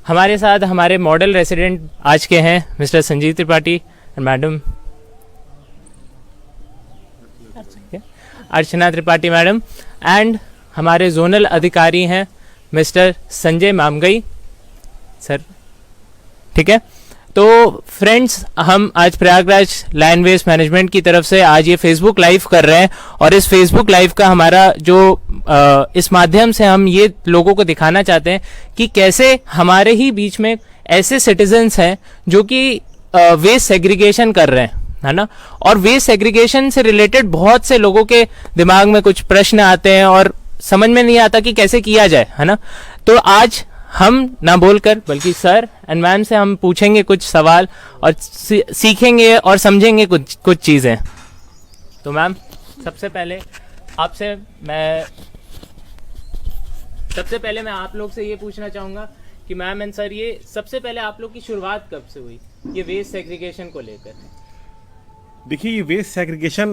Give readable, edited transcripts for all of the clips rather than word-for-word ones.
हमारे साथ हमारे मॉडल रेसिडेंट आज के हैं mister Sanjeev Tripathi and madam Archana Tripathi madam, and हमारे जोनल अधिकारी हैं मिस्टर संजय मामगई सर। ठीक है, तो फ्रेंड्स हम आज प्रयागराज लैंड वेस्ट मैनेजमेंट की तरफ से आज ये फेसबुक लाइव कर रहे हैं, और इस फेसबुक लाइव का हमारा जो इस माध्यम से हम ये लोगों को दिखाना चाहते हैं कि कैसे हमारे ही बीच में ऐसे सिटीजन्स हैं जो कि वेस्ट सेग्रीगेशन कर रहे हैं, है ना। और वेस्ट सेग्रीगेशन से रिलेटेड बहुत से लोगों के दिमाग में कुछ प्रश्न आते हैं और समझ में नहीं आता कि कैसे किया जाए, है ना। तो आज हम ना बोलकर बल्कि सर एंड मैम से हम पूछेंगे कुछ सवाल और सीखेंगे और समझेंगे कुछ चीजें। तो मैम सबसे पहले मैं आप लोग से ये पूछना चाहूंगा कि मैम एंड सर, ये सबसे पहले आप लोग की शुरुआत कब से हुई ये वेस्ट सेग्रीगेशन को लेकर? देखिए, ये वेस्ट सेग्रीगेशन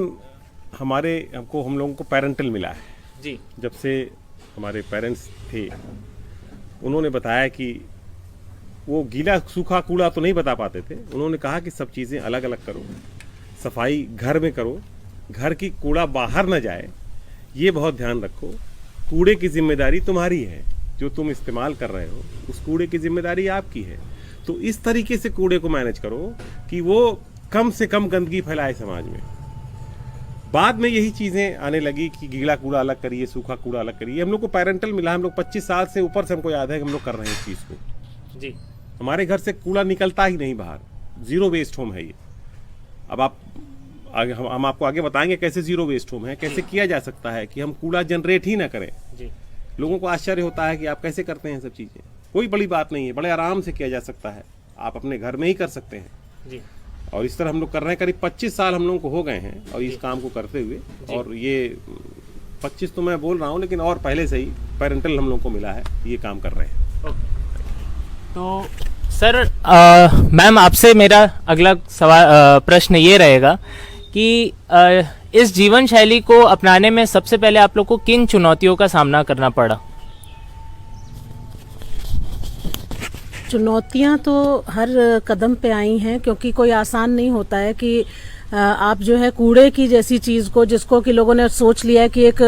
हम लोगों को पेरेंटल मिला है जी। जब से हमारे पेरेंट्स थे, उन्होंने बताया कि वो गीला सूखा कूड़ा तो नहीं बता पाते थे। उन्होंने कहा कि सब चीज़ें अलग अलग करो, सफाई घर में करो, घर की कूड़ा बाहर न जाए, ये बहुत ध्यान रखो। कूड़े की जिम्मेदारी तुम्हारी है, जो तुम इस्तेमाल कर रहे हो उस कूड़े की जिम्मेदारी आपकी है। तो इस तरीके से कूड़े को मैनेज करो कि वो कम से कम गंदगी फैलाए समाज में। बाद में यही चीज़ें आने लगी कि गीला कूड़ा अलग करिए, सूखा कूड़ा अलग करिए। हम लोग को पेरेंटल मिला, हम लोग 25 साल से ऊपर से हमको याद है कि हम लोग कर रहे हैं इस चीज़ को जी। हमारे घर से कूड़ा निकलता ही नहीं बाहर, जीरो वेस्ट होम है ये। अब हम आपको आगे बताएंगे कैसे जीरो वेस्ट होम है, कैसे किया जा सकता है कि हम कूड़ा जनरेट ही ना करें जी। लोगों को आश्चर्य होता है कि आप कैसे करते हैं सब चीज़ें। कोई बड़ी बात नहीं है, बड़े आराम से किया जा सकता है, आप अपने घर में ही कर सकते हैं जी। और इस तरह हम लोग कर रहे हैं, करीब 25 साल हम लोगों को हो गए हैं और इस काम को करते हुए। और ये 25 तो मैं बोल रहा हूँ, लेकिन और पहले से ही पेरेंटल हम लोगों को मिला है, ये काम कर रहे हैं। तो सर मैम आपसे मेरा अगला प्रश्न ये रहेगा कि इस जीवन शैली को अपनाने में सबसे पहले आप लोग को किन चुनौतियों का सामना करना पड़ा? चुनौतियां तो हर कदम पे आई हैं, क्योंकि कोई आसान नहीं होता है कि आप जो है कूड़े की जैसी चीज़ को, जिसको कि लोगों ने सोच लिया है कि एक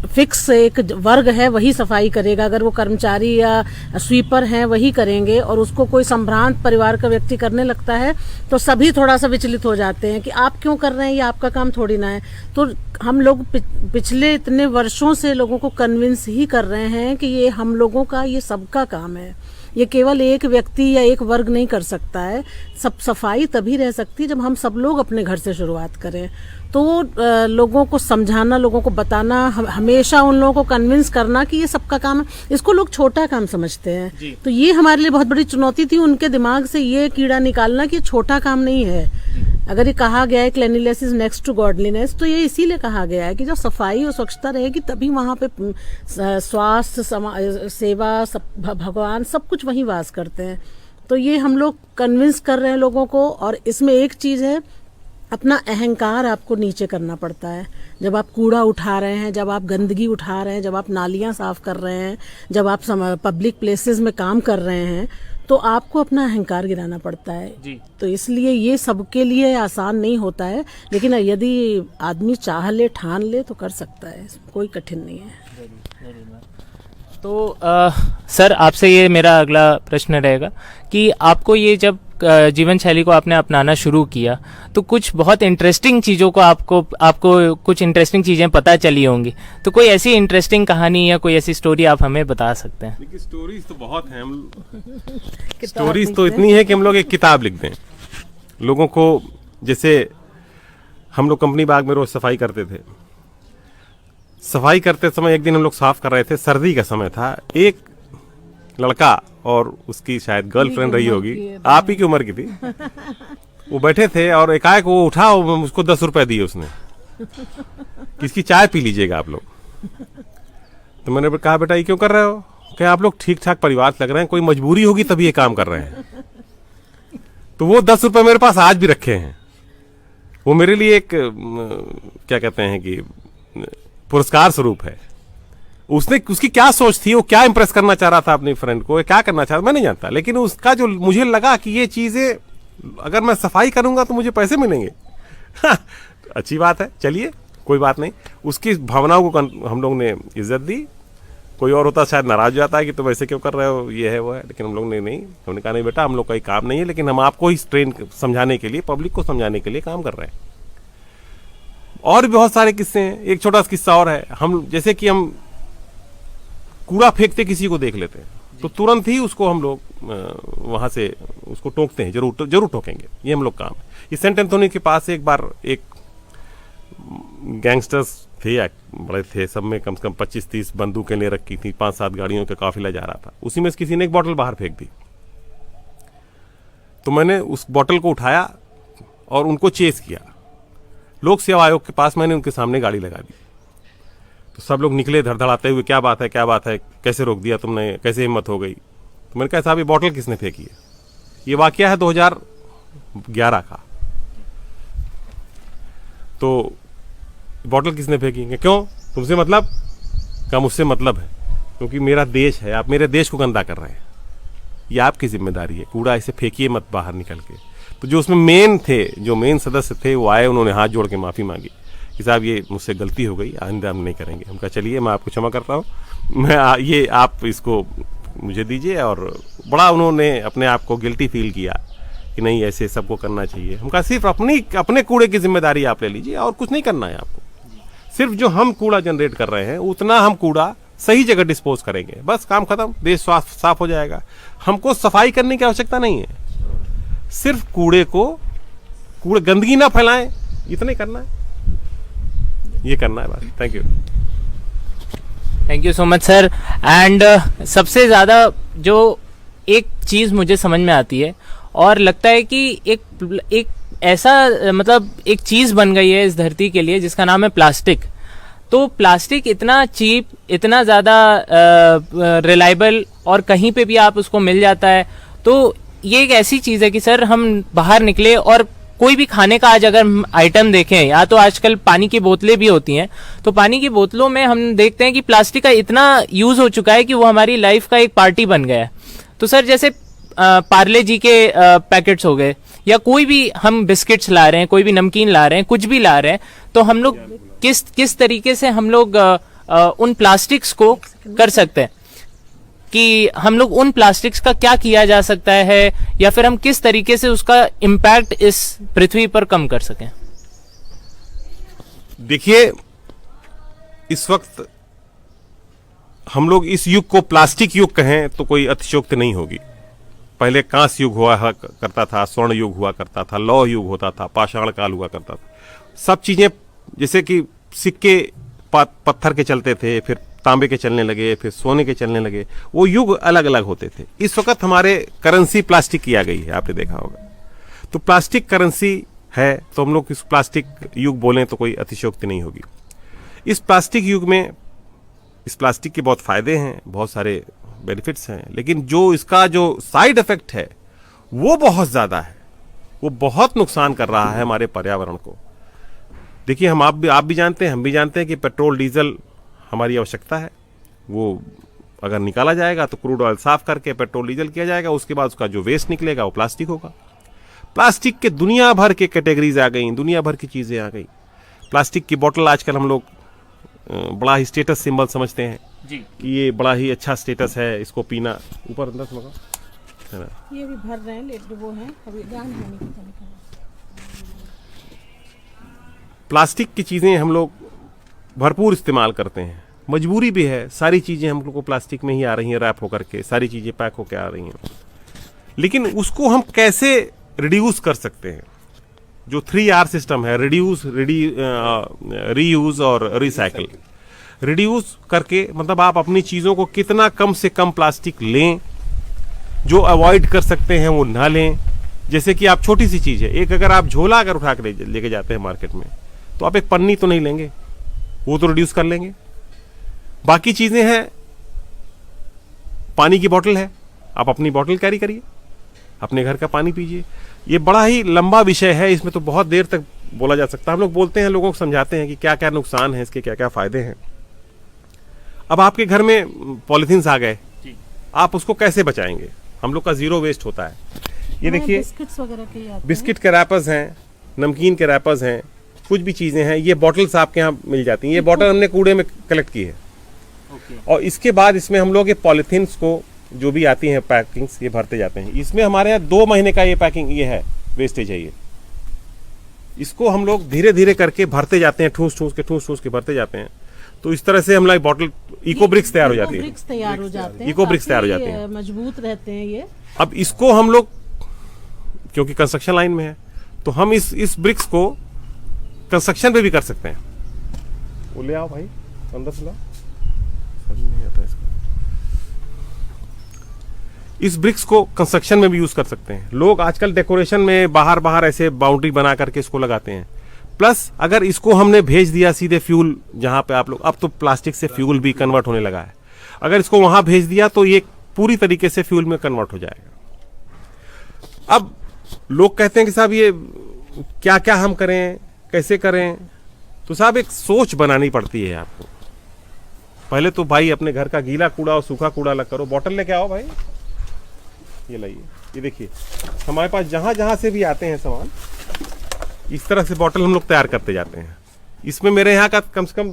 फिक्स एक वर्ग है वही सफाई करेगा, अगर वो कर्मचारी या स्वीपर हैं वही करेंगे, और उसको कोई संभ्रांत परिवार का व्यक्ति करने लगता है तो सभी थोड़ा सा विचलित हो जाते हैं कि आप क्यों कर रहे हैं, ये आपका काम थोड़ी ना है। तो हम लोग पिछले इतने वर्षों से लोगों को कन्विंस ही कर रहे हैं कि ये हम लोगों का, ये सबका काम है, ये केवल एक व्यक्ति या एक वर्ग नहीं कर सकता है। सब सफाई तभी रह सकती है जब हम सब लोग अपने घर से शुरुआत करें। तो लोगों को समझाना, लोगों को बताना, हमेशा उन लोगों को कन्विंस करना कि ये सबका काम है, इसको लोग छोटा काम समझते हैं। तो ये हमारे लिए बहुत बड़ी चुनौती थी, उनके दिमाग से ये कीड़ा निकालना कि छोटा काम नहीं है। अगर ये कहा गया है cleanliness is next to godliness, तो ये इसीलिए कहा गया है कि जब सफाई और स्वच्छता रहेगी तभी वहाँ पे स्वास्थ्य, सेवा, भगवान सब कुछ वहीं वास करते हैं। तो ये हम लोग कन्विंस कर रहे हैं लोगों को। और इसमें एक चीज़ है, अपना अहंकार आपको नीचे करना पड़ता है। जब आप कूड़ा उठा रहे हैं, जब आप गंदगी उठा रहे हैं, जब आप नालियाँ साफ कर रहे हैं, जब आप पब्लिक प्लेसेस में काम कर रहे हैं, तो आपको अपना अहंकार गिराना पड़ता है जी। तो इसलिए ये सबके लिए आसान नहीं होता है, लेकिन यदि आदमी चाह ले, ठान ले तो कर सकता है, कोई कठिन नहीं है। तो सर आपसे ये मेरा अगला प्रश्न रहेगा कि आपको ये जब जीवन शैली को आपने अपनाना शुरू किया तो कुछ बहुत इंटरेस्टिंग चीज़ों को आपको कुछ इंटरेस्टिंग चीज़ें पता चली होंगी, तो कोई ऐसी इंटरेस्टिंग कहानी या कोई ऐसी स्टोरी आप हमें बता सकते हैं? देखिए, स्टोरीज तो बहुत हैं, स्टोरीज तो इतनी है कि हम लोग एक किताब लिख दें लोगों को। जैसे हम लोग कंपनी बाग में रोज सफाई करते थे, सफाई करते समय एक दिन हम लोग साफ कर रहे थे, सर्दी का समय था। एक लड़का और उसकी शायद गर्लफ्रेंड रही होगी, आप ही की उम्र की थी, वो बैठे थे और एकाएक वो उठा और उसको 10 रुपए दिए उसने, किसकी चाय पी लीजिएगा आप लोग। तो मैंने कहा बेटा ये क्यों कर रहे हो? क्या आप लोग ठीक ठाक परिवार से लग रहे हैं, कोई मजबूरी होगी तभी ये काम कर रहे हैं। तो वो 10 रुपए मेरे पास आज भी रखे हैं। वो मेरे लिए एक क्या कहते हैं कि पुरस्कार स्वरूप है। उसने उसकी क्या सोच थी, वो क्या इंप्रेस करना चाह रहा था अपनी फ्रेंड को, क्या करना चाह रहा मैं नहीं जानता, लेकिन उसका जो मुझे लगा कि ये चीजें अगर मैं सफाई करूंगा तो मुझे पैसे मिलेंगे। अच्छी बात है, चलिए कोई बात नहीं। उसकी भावनाओं को हम लोग ने इज्जत दी। कोई और होता शायद नाराज हो जाता है कि तुम ऐसे क्यों कर रहे हो, ये है वो है, लेकिन हम लोग ने नहीं, हमने कहा नहीं बेटा हम लोग का काम नहीं है, लेकिन हम आपको ही ट्रेन समझाने के लिए, पब्लिक को समझाने के लिए काम कर रहे हैं। और भी बहुत सारे किस्से हैं। एक छोटा सा किस्सा और है, हम जैसे कि हम कूड़ा फेंकते किसी को देख लेते हैं तो तुरंत ही उसको हम लोग वहां से उसको टोकते हैं, जरूर टोकेंगे, ये हम लोग काम है। ये सेंट एंथोनी के पास एक बार एक गैंगस्टर्स थे, बड़े थे, सब में कम से कम 25-30 बंदूकें ले रखी थी, 5-7 गाड़ियों का काफिला जा रहा था। उसी में किसी ने एक बोतल बाहर फेंक दी, तो मैंने उस बोतल को उठाया और उनको चेस किया। लोक सेवा आयोग के पास मैंने उनके सामने गाड़ी लगा दी, तो सब लोग निकले धड़धड़ाते हुए, क्या बात है क्या बात है, कैसे रोक दिया तुमने, कैसे हिम्मत हो गई। तो मैंने कहा साहब ये बोतल किसने फेंकी है। ये वाकया है 2011 का। तो बोतल किसने फेंकी, क्यों तुमसे मतलब, का मुझसे मतलब है, क्योंकि मेरा देश है, आप मेरे देश को गंदा कर रहे हैं, ये आपकी जिम्मेदारी है, कूड़ा ऐसे फेंकिए मत बाहर निकल के। तो जो उसमें मेन थे, जो मेन सदस्य थे, वो आए, उन्होंने हाथ जोड़ के माफ़ी मांगी कि साहब ये मुझसे गलती हो गई, आइंदा हम नहीं करेंगे। हम कहा चलिए मैं आपको क्षमा करता हूँ, मैं ये आप इसको मुझे दीजिए। और बड़ा उन्होंने अपने आप को गिल्टी फील किया कि नहीं ऐसे सबको करना चाहिए। हम कहा सिर्फ अपने कूड़े की जिम्मेदारी आप ले लीजिए और कुछ नहीं करना है आपको, सिर्फ जो हम कूड़ा जनरेट कर रहे हैं उतना हम कूड़ा सही जगह डिस्पोज करेंगे, बस काम खत्म, देश साफ हो जाएगा। हमको सफाई करने की आवश्यकता नहीं है, सिर्फ कूड़े गंदगी ना फैलाएं, इतना ही करना है, ये करना है बस। Thank you so much sir. And सबसे ज़्यादा जो एक चीज़ मुझे समझ में आती है और लगता है कि एक ऐसा मतलब एक चीज़ बन गई है इस धरती के लिए जिसका नाम है प्लास्टिक। तो प्लास्टिक इतना चीप, इतना ज़्यादा रिलायबल और कहीं पे भी आप उसको मिल जाता है। तो ये एक ऐसी चीज़ है कि सर हम बाहर निकले और कोई भी खाने का आज अगर आइटम देखें, या तो आजकल पानी की बोतलें भी होती हैं, तो पानी की बोतलों में हम देखते हैं कि प्लास्टिक का इतना यूज़ हो चुका है कि वो हमारी लाइफ का एक पार्टी बन गया है। तो सर जैसे पार्ले जी के पैकेट्स हो गए, या कोई भी हम बिस्किट्स ला रहे हैं, कोई भी नमकीन ला रहे हैं, कुछ भी ला रहे हैं, तो हम लोग किस तरीके से हम लोग उन प्लास्टिक्स को कर सकते हैं, कि हम लोग उन प्लास्टिक्स का क्या किया जा सकता है, या फिर हम किस तरीके से उसका इम्पैक्ट इस पृथ्वी पर कम कर सकें। देखिए इस वक्त हम लोग इस युग को प्लास्टिक युग कहें तो कोई अतिशयोक्ति नहीं होगी। पहले कांस्य युग हुआ करता था, स्वर्ण युग हुआ करता था, लौह युग होता था, पाषाण काल हुआ करता था। सब चीजें जैसे कि सिक्के पत्थर के चलते थे, फिर तांबे के चलने लगे, फिर सोने के चलने लगे, वो युग अलग अलग होते थे। इस वक्त हमारे करेंसी प्लास्टिक की आ गई है, आपने देखा होगा। तो प्लास्टिक करेंसी है, तो हम लोग इस प्लास्टिक युग बोलें तो कोई अतिशयोक्ति नहीं होगी। इस प्लास्टिक युग में इस प्लास्टिक के बहुत फायदे हैं, बहुत सारे बेनिफिट्स हैं, लेकिन जो इसका जो साइड इफेक्ट है वो बहुत ज्यादा है, वो बहुत नुकसान कर रहा है हमारे पर्यावरण को। देखिए आप भी जानते हैं, हम भी जानते हैं कि पेट्रोल डीजल हमारी आवश्यकता है। वो अगर निकाला जाएगा तो क्रूड ऑयल साफ करके पेट्रोल डीजल किया जाएगा, उसके बाद उसका जो वेस्ट निकलेगा वो प्लास्टिक होगा। प्लास्टिक के दुनिया भर के कैटेगरीज आ गई, दुनिया भर की चीजें आ गई। प्लास्टिक की बोतल आजकल हम लोग बड़ा ही स्टेटस सिंबल समझते हैं जी, कि ये बड़ा ही अच्छा स्टेटस है, इसको पीना। ऊपर अंदर से लगा है ना, ये भी भर रहे हैं, वो है अभी ध्यान होने की। प्लास्टिक की चीजें हम लोग भरपूर इस्तेमाल करते हैं, मजबूरी भी है। सारी चीजें हम लोग को प्लास्टिक में ही आ रही हैं, रैप होकर के सारी चीजें पैक होकर आ रही हैं, लेकिन उसको हम कैसे रिड्यूस कर सकते हैं। जो 3R सिस्टम है, रिड्यूस, रीयूज और रिसाइकल। रिड्यूस करके मतलब आप अपनी चीजों को कितना कम से कम प्लास्टिक लें, जो अवॉइड कर सकते हैं वो ना लें। जैसे कि आप छोटी सी चीज है, एक अगर आप झोला अगर उठा कर लेके जाते हैं मार्केट में, तो आप एक पन्नी तो नहीं लेंगे, वो तो रिड्यूस कर लेंगे। बाकी चीजें हैं, पानी की बोतल है, आप अपनी बोतल कैरी करिए, अपने घर का पानी पीजिए। ये बड़ा ही लंबा विषय है, इसमें तो बहुत देर तक बोला जा सकता है। हम लोग बोलते हैं, लोगों को समझाते हैं कि क्या क्या नुकसान है इसके, क्या क्या फायदे हैं। अब आपके घर में पॉलिथीन्स आ गए, आप उसको कैसे बचाएंगे? हम लोग का जीरो वेस्ट होता है। ये देखिए बिस्किट्स वगैरह के आते हैं। बिस्किट के रैपर्स हैं, नमकीन के रैपर्स हैं, कुछ भी चीज़ें हैं। ये बॉटल्स आपके यहाँ मिल जाती हैं। ये बॉटल हमने कूड़े में कलेक्ट की है। और इसके बाद इसमें हम लोग ये पॉलिथीन्स को जो भी आती हैं पैकिंग्स, ये भरते जाते हैं। इसमें हमारे यहाँ 2 महीने का ये पैकिंग ये है, वेस्टेज है ये। इसको हम लोग धीरे धीरे करके भरते जाते हैं, ठूस ठूस के भरते जाते हैं। तो इस तरह से हम लोग बॉटल इको ब्रिक्स तैयार हो जाती है। ब्रिक्स तैयार हो जाते हैं, इको ब्रिक्स तैयार हो जाते काफी, हैं, मजबूत रहते हैं ये। अब इसको हम लोग क्योंकि कंस्ट्रक्शन लाइन में है तो हम इस ब्रिक्स को कंस्ट्रक्शन पे भी कर सकते हैं। वो ले आओ भाई, अंदर से लाओ, समझ नहीं आता इसको। इस ब्रिक्स को कंस्ट्रक्शन में भी यूज कर सकते हैं। लोग आजकल डेकोरेशन में बाहर ऐसे बाउंड्री बना करके इसको लगाते हैं। प्लस अगर इसको हमने भेज दिया सीधे फ्यूल, जहां पे आप लोग, अब तो प्लास्टिक से फ्यूल भी कन्वर्ट होने लगा है, अगर इसको वहां भेज दिया तो ये पूरी तरीके से फ्यूल में कन्वर्ट हो जाएगा। अब लोग कहते हैं कि साहब ये क्या क्या हम करें, कैसे करें? तो साहब एक सोच बनानी पड़ती है आपको। पहले तो भाई अपने घर का गीला कूड़ा और सूखा कूड़ा अलग करो। बॉटल लेके आओ भाई, ये लाइए। ये देखिए हमारे पास जहां जहां से भी आते हैं सामान, इस तरह से बॉटल हम लोग तैयार करते जाते हैं। इसमें मेरे यहाँ का कम से कम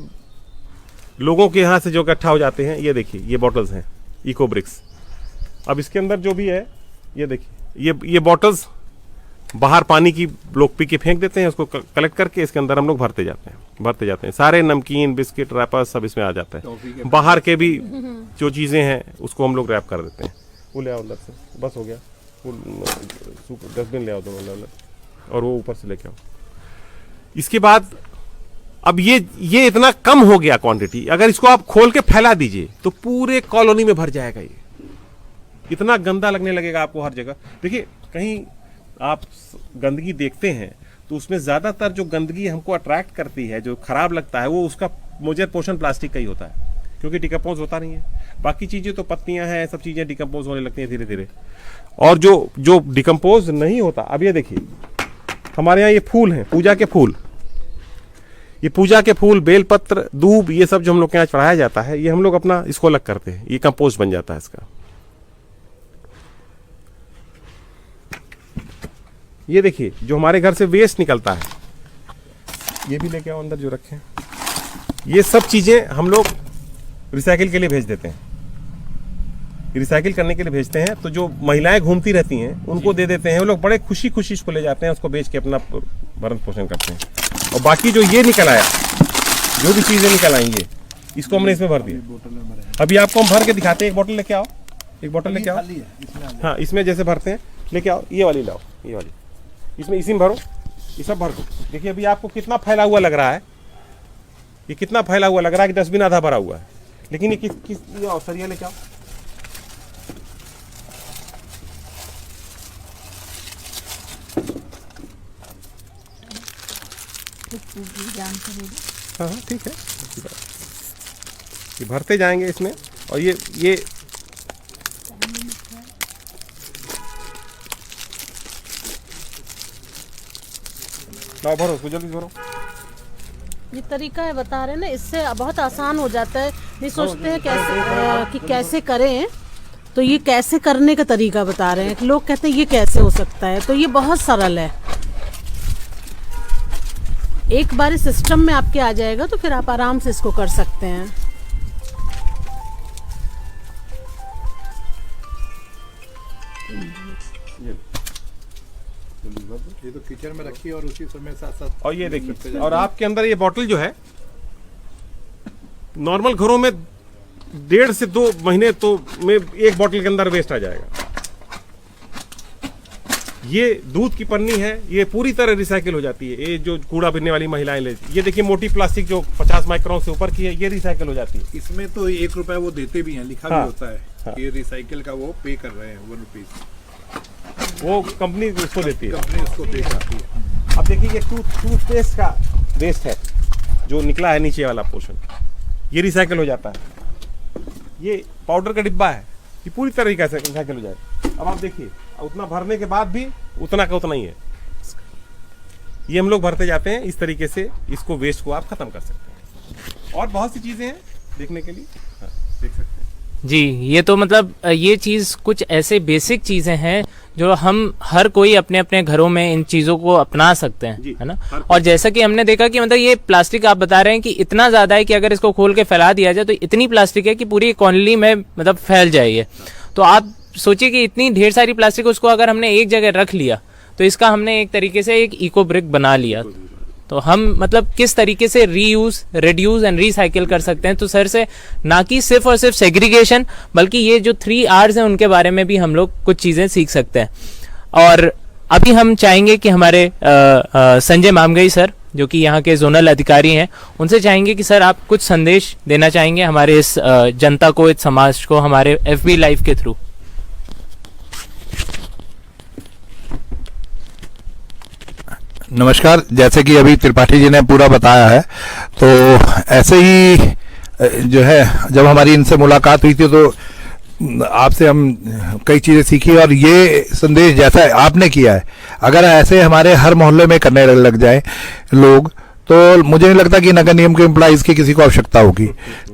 लोगों के यहाँ से जो इकट्ठा हो जाते हैं, ये देखिए ये बॉटल्स हैं इको ब्रिक्स। अब इसके अंदर जो भी है, ये देखिए ये बॉटल्स बाहर पानी की लोग पी के फेंक देते हैं, उसको कलेक्ट करके इसके अंदर हम लोग भरते जाते हैं। सारे नमकीन, बिस्किट, रैपर सब इसमें आ जाता है। बाहर के भी जो चीज़ें हैं उसको हम लोग रैप कर देते हैं। वो ले आओ अंदर से, बस हो गया। वो डस्टबिन ले आओ दोनों अंदर, और वो ऊपर से लेके आओ। इसके बाद अब ये इतना कम हो गया क्वांटिटी, अगर इसको आप खोल के फैला दीजिए तो पूरे कॉलोनी में भर जाएगा। ये इतना गंदा लगने लगेगा आपको हर जगह। देखिए कहीं आप गंदगी देखते हैं तो उसमें ज्यादातर जो गंदगी हमको अट्रैक्ट करती है, जो खराब लगता है, वो उसका मुझे पोर्शन प्लास्टिक का ही होता है, क्योंकि डिकम्पोज होता नहीं है। बाकी चीजें तो पत्तियां हैं, सब चीजें डिकम्पोज होने लगती हैं धीरे धीरे। और जो डिकम्पोज नहीं होता, अब ये देखिए हमारे यहाँ ये फूल हैं, पूजा के फूल, ये पूजा के फूल, बेलपत्र, दूब, ये सब जो हम लोग के यहाँ चढ़ाया जाता है, ये हम लोग अपना इसको अलग करते हैं, ये कंपोस्ट बन जाता है इसका। ये देखिए जो हमारे घर से वेस्ट निकलता है, ये भी लेके आओ अंदर जो रखे हैं, ये सब चीजें हम लोग रिसाइकिल के लिए भेज देते हैं। रिसाइकिल करने के लिए भेजते हैं, तो जो महिलाएं घूमती रहती हैं उनको दे देते हैं। वो लोग बड़े खुशी इसको ले जाते हैं, उसको बेच के अपना भरण पोषण करते हैं। और बाकी जो ये निकल आया, जो भी चीजें निकल आएंगे, इसको हमने इसमें भर दिया। अभी आपको हम भर के दिखाते हैं। एक बोतल लेके आओ, एक बोतल लेके आओ। हाँ, इसमें जैसे भरते हैं, लेके आओ, ये वाली लाओ, ये वाली, इसमें इसी में भरो, ये सब भर दो। देखिए अभी आपको कितना फैला हुआ लग रहा है, ये कितना फैला हुआ लग रहा है कि डस्टबिन आधा भरा हुआ है, लेकिन ये किस सरिया लेके आओ। हाँ हाँ ठीक है, ये भरते जाएंगे इसमें। और ये लाओ, भरो उसको, जल्दी भरो। ये तरीका है बता रहे हैं ना, इससे बहुत आसान हो जाता है। नहीं सोचते हैं कैसे कि कैसे करें, तो ये कैसे करने का तरीका बता रहे हैं। लोग कहते हैं ये कैसे हो सकता है, तो ये बहुत सरल है। एक बार इस सिस्टम में आपके आ जाएगा तो फिर आप आराम से इसको कर सकते हैं। ये तो किचन में रखी और उसी समय साथ और ये देखिए, और आपके अंदर ये बोतल जो है, नॉर्मल घरों में 1.5 से 2 महीने तो में एक बोतल के अंदर वेस्ट आ जाएगा। ये दूध की पन्नी है, ये पूरी तरह रिसाइकिल हो जाती है। ये जो कूड़ा बिनने वाली महिलाएं लेती, ये देखिए मोटी प्लास्टिक जो 50 माइक्रोन से ऊपर की है, ये रिसाइकिल हो जाती है। इसमें तो 1 रुपया वो देते भी हैं, लिखा हाँ, भी होता है। हाँ। ये रिसाइकिल का वो पे कर रहे हैं 1 रुपीज, वो कंपनी उसको देती है, कंपनी उसको पे करती है। अब देखिए ये टूथपेस्ट का वेस्ट है जो निकला है, नीचे वाला पोर्शन, ये रिसाइकिल हो जाता है। ये पाउडर का डिब्बा है, ये पूरी तरीके से रिसाइकिल हो जाएगा। अब आप देखिए उतना भरने के बाद भी उतना का उतना ही है। ये हम लोग भरते जाते हैं, इस तरीके से इसको वेस्ट को आप खत्म कर सकते हैं। और बहुत सी चीजें हैं देखने के लिए। हाँ। जी, ये तो मतलब ये चीज़ कुछ ऐसे बेसिक चीज़ें हैं जो हम हर कोई अपने अपने घरों में इन चीज़ों को अपना सकते हैं, है ना। और जैसा कि हमने देखा कि मतलब ये प्लास्टिक आप बता रहे हैं कि इतना ज़्यादा है कि अगर इसको खोल के फैला दिया जाए तो इतनी प्लास्टिक है कि पूरी कॉलोनी में मतलब फैल जाएगी। तो आप सोचिए कि इतनी ढेर सारी प्लास्टिक, उसको अगर हमने एक जगह रख लिया तो इसका हमने एक तरीके से एक इको ब्रिक बना लिया। तो हम मतलब किस तरीके से रीयूज, रिड्यूस एंड रिसाइकिल कर सकते हैं। तो सर से ना कि सिर्फ और सिर्फ सेग्रीगेशन, बल्कि ये जो 3 R's हैं उनके बारे में भी हम लोग कुछ चीज़ें सीख सकते हैं। और अभी हम चाहेंगे कि हमारे संजय मामगई सर, जो कि यहाँ के जोनल अधिकारी हैं, उनसे चाहेंगे कि सर आप कुछ संदेश देना चाहेंगे हमारे इस जनता को, इस समाज को, हमारे FB लाइव के थ्रू। नमस्कार। जैसे कि अभी त्रिपाठी जी ने पूरा बताया है, तो ऐसे ही जो है जब हमारी इनसे मुलाकात हुई थी तो आपसे हम कई चीज़ें सीखी, और ये संदेश जैसा आपने किया है अगर ऐसे हमारे हर मोहल्ले में करने लग जाए लोग, तो मुझे नहीं लगता कि नगर निगम के एम्प्लॉइज की किसी को आवश्यकता होगी।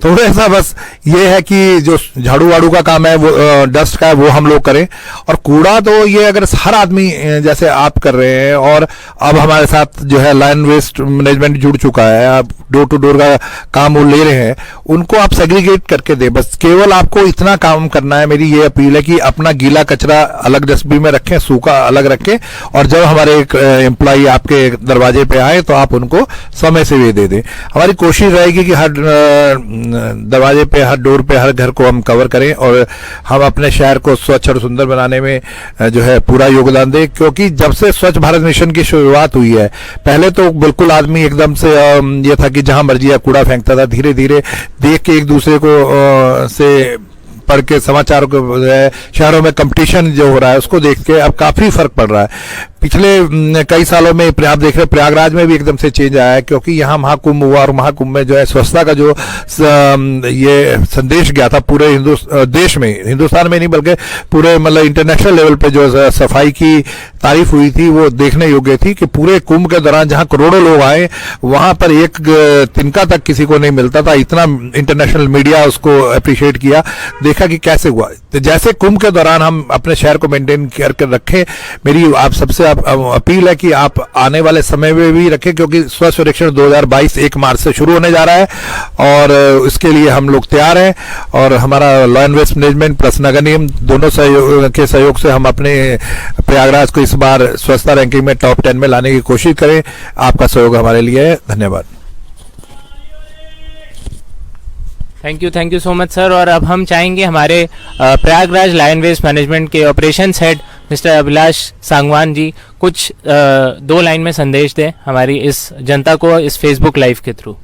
थोड़ा सा बस ये है कि जो झाड़ू वाड़ू का काम है, वो डस्ट का है, वो हम लोग करें। और कूड़ा तो ये अगर हर आदमी जैसे आप कर रहे हैं, और अब हमारे साथ जो है लाइन वेस्ट मैनेजमेंट जुड़ चुका है, आप डोर टू डोर का काम वो ले रहे हैं, उनको आप सेग्रीगेट करके दें। बस केवल आपको इतना काम करना है। मेरी ये अपील है कि अपना गीला कचरा अलग डस्टबिन में रखें, सूखा अलग रखें, और जब हमारे एक एम्प्लॉई आपके दरवाजे पे आए तो आप उनको समय से भी दे दें। हमारी कोशिश रहेगी कि हर दरवाजे पे, हर डोर पे, हर घर को हम कवर करें, और हम अपने शहर को स्वच्छ और सुंदर बनाने में जो है पूरा योगदान दें। क्योंकि जब से स्वच्छ भारत मिशन की शुरुआत हुई है, पहले तो बिल्कुल आदमी एकदम से ये था कि जहां मर्जी कूड़ा फेंकता था। धीरे धीरे देख के एक दूसरे को से पढ़ के समाचारों को शहरों में कंपटीशन जो हो रहा है उसको देख के अब काफी फर्क पड़ रहा है। पिछले कई सालों में आप देख रहे प्रयागराज में भी एकदम से चेंज आया है, क्योंकि यहाँ महाकुंभ हुआ, और महाकुंभ में जो है स्वच्छता का जो ये संदेश गया था पूरे देश में, हिंदुस्तान में नहीं बल्कि पूरे मतलब इंटरनेशनल लेवल पे जो सफाई की तारीफ हुई थी वो देखने योग्य थी। कि पूरे कुंभ के दौरान जहाँ करोड़ों लोग आए, वहां पर एक तिनका तक किसी को नहीं मिलता था। इतना इंटरनेशनल मीडिया उसको अप्रिशिएट किया, देखा कि कैसे हुआ। तो जैसे कुंभ के दौरान हम अपने शहर को मेंटेन करके रखें, मेरी आप सबसे अपील है कि आप आने वाले समय में भी रखें, क्योंकि स्वच्छ सर्वेक्षण 2022 1 मार्च से शुरू होने जा रहा है, और इसके लिए हम लोग तैयार हैं। और हमारा law and waste management plus नगर निगम दोनों के सहयोग से हम अपने प्रयागराज को इस बार स्वच्छता रैंकिंग में टॉप 10 में लाने की कोशिश करें। आपका सहयोग हमारे लिए है। धन्यवाद। Thank you so much sir. और अब हम चाहेंगे हमारे प्रयागराज लायन वेस्ट मैनेजमेंट के operations head mister Abhilash Sangwan ji कुछ 2 लाइन में संदेश दें हमारी इस जनता को इस फेसबुक लाइव के थ्रू।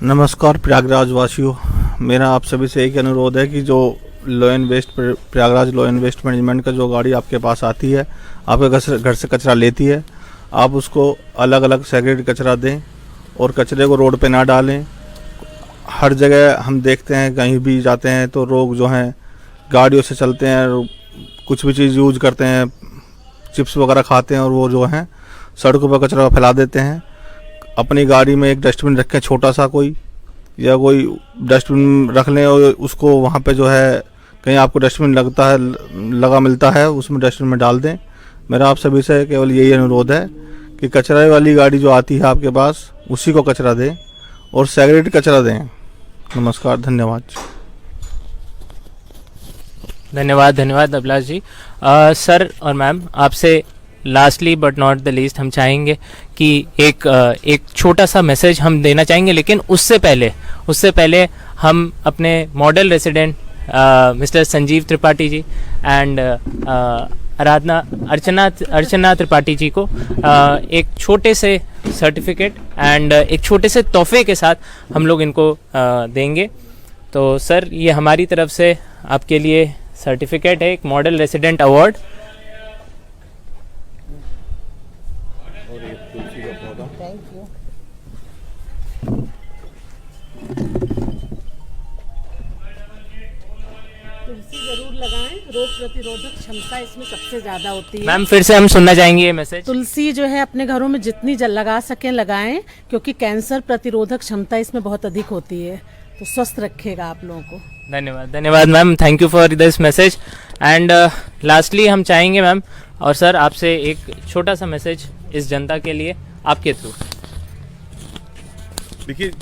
नमस्कार प्रयागराज वासियों, मेरा आप सभी से एक अनुरोध है कि जो law and waste Prayagraj law and waste management का जो गाड़ी आपके पास आती है, आपके घर से कचरा लेती है, आप उसको अलग अलग सेग्रेगेट कचरा दें और कचरे को रोड पे ना डालें। हर जगह हम देखते हैं, कहीं भी जाते हैं तो लोग जो हैं गाड़ियों से चलते हैं, कुछ भी चीज़ यूज करते हैं, चिप्स वगैरह खाते हैं, और वो जो हैं सड़कों पर कचरा फैला देते हैं। अपनी गाड़ी में एक डस्टबिन रखें, छोटा सा कोई या कोई डस्टबिन रख लें, और उसको वहाँ पे जो है कहीं आपको डस्टबिन लगा मिलता है, उसमें डस्टबिन में डाल दें। मेरा आप सभी से केवल यही अनुरोध है कि कचरा वाली गाड़ी जो आती है आपके पास, उसी को कचरा दें और सेग्रेगेट कचरा दें। नमस्कार, धन्यवाद। धन्यवाद अभिलाष जी। सर और मैम, आपसे lastly but not the least हम चाहेंगे कि एक छोटा सा मैसेज हम देना चाहेंगे, लेकिन उससे पहले हम अपने model resident mister Sanjeev Tripathi ji and Archana Tripathi ji को एक छोटे से सर्टिफिकेट एंड एक छोटे से तोहफे के साथ हम लोग इनको देंगे। तो सर, ये हमारी तरफ से आपके लिए सर्टिफिकेट है, एक मॉडल रेसिडेंट अवार्ड। तुलसी जरूर लगाएं। रोग प्रतिरोधक क्षमता इसमें सबसे ज्यादा होती है। मैम फिर से हम सुनना चाहेंगे ये मैसेज। तुलसी जो है अपने घरों में जितनी लगा सकें लगाएं, क्योंकि कैंसर प्रतिरोधक क्षमता इसमें बहुत अधिक होती है, तो स्वस्थ रखेगा आप लोगों को। धन्यवाद, धन्यवाद ma'am, thank you for this message. And lastly हम चाहेंगे मैम और सर आपसे एक छोटा सा मैसेज इस जनता के लिए आपके थ्रू। देखिए,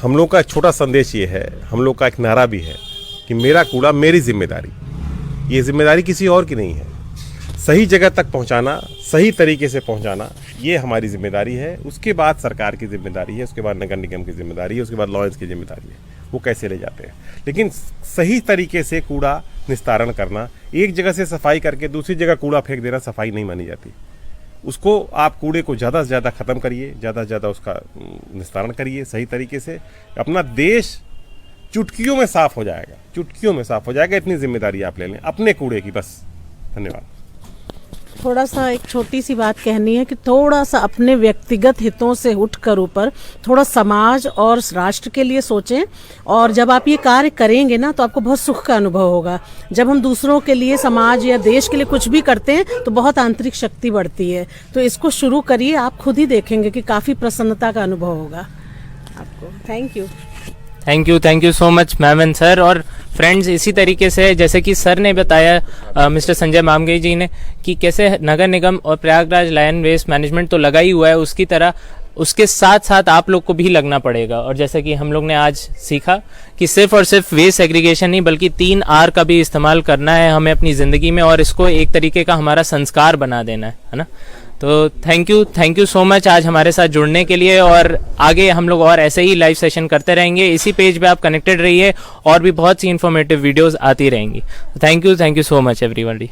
हम लोग का एक छोटा संदेश ये है, हम लोग का एक नारा भी है कि मेरा कूड़ा मेरी जिम्मेदारी। ये जिम्मेदारी किसी और की नहीं है। सही जगह तक पहुंचाना, सही तरीके से पहुंचाना, ये हमारी जिम्मेदारी है। उसके बाद सरकार की जिम्मेदारी है, उसके बाद नगर निगम की जिम्मेदारी है, उसके बाद लॉयंस की जिम्मेदारी है, वो कैसे ले जाते हैं। लेकिन सही तरीके से कूड़ा निस्तारण करना, एक जगह से सफाई करके दूसरी जगह कूड़ा फेंक देना सफाई नहीं मानी जाती। उसको आप कूड़े को ज़्यादा से ज़्यादा ख़त्म करिए, ज़्यादा से ज़्यादा उसका निस्तारण करिए सही तरीके से। अपना देश चुटकियों में साफ़ हो जाएगा, चुटकियों में साफ़ हो जाएगा। इतनी जिम्मेदारी आप ले लें अपने कूड़े की, बस। धन्यवाद। थोड़ा सा एक छोटी सी बात कहनी है कि थोड़ा सा अपने व्यक्तिगत हितों से उठकर ऊपर थोड़ा समाज और राष्ट्र के लिए सोचें, और जब आप ये कार्य करेंगे ना तो आपको बहुत सुख का अनुभव होगा। जब हम दूसरों के लिए, समाज या देश के लिए कुछ भी करते हैं तो बहुत आंतरिक शक्ति बढ़ती है। तो इसको शुरू करिए, आप खुद ही देखेंगे कि काफ़ी प्रसन्नता का अनुभव होगा आपको। Thank you, thank you so much ma'am and sir. और फ्रेंड्स, इसी तरीके से जैसे कि सर ने बताया, मिस्टर संजय मामगई जी ने, कि कैसे नगर निगम और प्रयागराज लायन वेस्ट मैनेजमेंट तो लगा ही हुआ है, उसकी तरह उसके साथ साथ आप लोग को भी लगना पड़ेगा। और जैसे कि हम लोग ने आज सीखा कि सिर्फ और सिर्फ वेस्ट सेग्रीगेशन नहीं बल्कि 3 R का भी इस्तेमाल करना है हमें अपनी ज़िंदगी में, और इसको एक तरीके का हमारा संस्कार बना देना है ना। तो थैंक यू सो मच आज हमारे साथ जुड़ने के लिए। और आगे हम लोग और ऐसे ही लाइव सेशन करते रहेंगे। इसी पेज पे आप कनेक्टेड रहिए, और भी बहुत सी इन्फॉर्मेटिव वीडियोस आती रहेंगी। Thank you so much everybody.